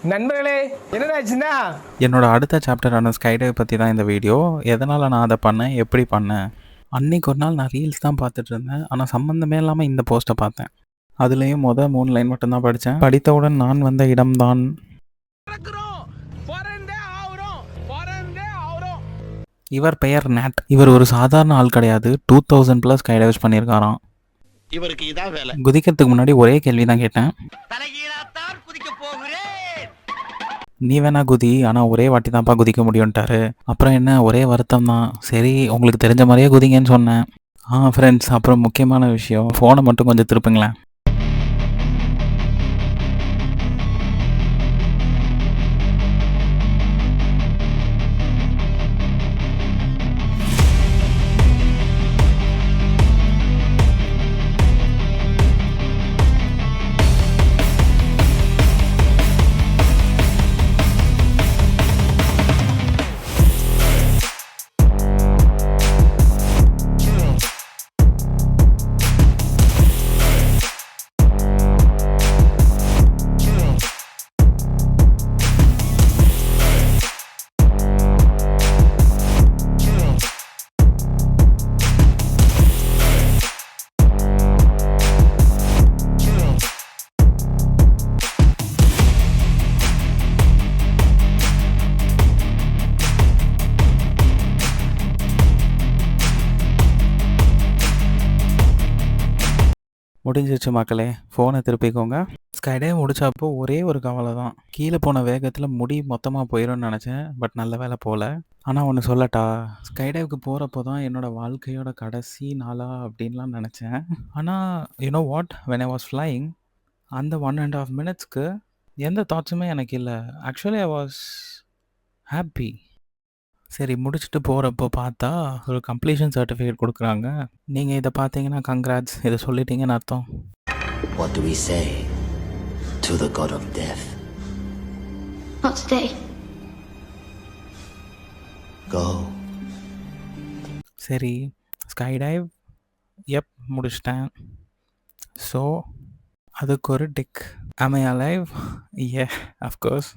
நண்பர்களே, என்னடாச்சுன்னா என்னோட அடுத்த சாப்டரான ஸ்கைடைவ் பற்றி தான் இந்த வீடியோ. எதனால் நான் அதை பண்ணேன், எப்படி பண்ணேன். அன்னைக்கு ஒரு நாள் நான் ரீல்ஸ் தான் பார்த்துட்டு இருந்தேன். ஆனால் சம்மந்தமே இல்லாமல் இந்த போஸ்ட்டை பார்த்தேன். அதுலேயும் 3 லைன் மட்டும்தான் படித்தேன். படித்தவுடன் நான் வந்த இடம்தான். இவர் பெயர் நேட். இவர் ஒரு சாதாரண ஆள் கிடையாது. 2000+ ஸ்கைடைவ்ஸ் பண்ணியிருக்காராம். இவருக்கு இதான் வேலை. குதிக்கிறதுக்கு முன்னாடி ஒரே கேள்வி தான் கேட்டேன். நீ வேணா குதி, ஆனால் ஒரே வாட்டி தான்ப்பா குதிக்க முடியும்ட்டாரு. அப்புறம் என்ன, ஒரே வருத்தம் தான். சரி, உங்களுக்கு தெரிஞ்ச மாதிரியே குதிங்கன்னு சொன்னேன். ஃப்ரெண்ட்ஸ், அப்புறம் முக்கியமான விஷயம், ஃபோனை மட்டும் கொஞ்சம் திருப்புங்களேன். முடிஞ்சிச்சு மக்களே, ஃபோனை திருப்பிக்கோங்க. ஸ்கைடைவ் முடிச்சப்போ ஒரே ஒரு கவலை தான். கீழே போன வேகத்தில் முடி மொத்தமாக போயிடும்னு நினச்சேன். பட் நல்ல வேலை போகல. ஆனால் ஒன்று சொல்லட்டா, ஸ்கைடைவுக்கு போகிறப்போ தான் என்னோடய வாழ்க்கையோட கடைசி நாளா அப்படின்லாம் நினச்சேன். ஆனால் you know what, when I was flying, அந்த 1.5 minutesக்கு எந்த தாட்ஸுமே எனக்கு இல்லை. Actually I was happy. சரி, முடிச்சுட்டு போகிறப்போ பார்த்தா ஒரு கம்ப்ளீஷன் சர்டிஃபிகேட் கொடுக்குறாங்க. நீங்கள் இதை பார்த்தீங்கன்னா கங்க்ராட்ஸ், இதை சொல்லிட்டீங்கன்னு அர்த்தம். What do we say to the god of death? Not today. Go. சரி, ஸ்கைடைவ் முடிச்சிட்டேன். ஸோ அதுக்கு ஒரு tick. am I alive? yeah, of course.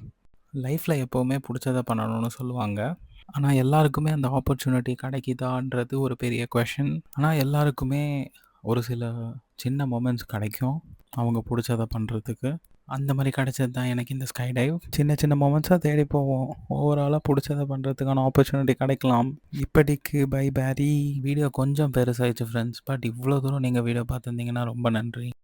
லைஃப்பில் எப்போவுமே பிடிச்சதை பண்ணணும்னு சொல்லுவாங்க. ஆனால் எல்லாருக்குமே அந்த ஆப்பர்ச்சுனிட்டி கிடைக்குதான்றது ஒரு பெரிய கொஷின். ஆனால் எல்லாருக்குமே ஒரு சில சின்ன மொமெண்ட்ஸ் கிடைக்கும் அவங்க பிடிச்சதை பண்ணுறதுக்கு. அந்த மாதிரி கிடைச்சது தான் எனக்கு இந்த ஸ்கைடைவ். சின்ன சின்ன மொமெண்ட்ஸாக தேடி போவோம். ஓவராலாக பிடிச்சதை பண்ணுறதுக்கான ஆப்பர்ச்சுனிட்டி கிடைக்கலாம். இப்படிக்கு பை பேரி. வீடியோ கொஞ்சம் பெருசாகிடுச்சு ஃப்ரெண்ட்ஸ். பட் இவ்வளோ தூரம் நீங்கள் வீடியோ பார்த்துருந்தீங்கன்னா ரொம்ப நன்றி.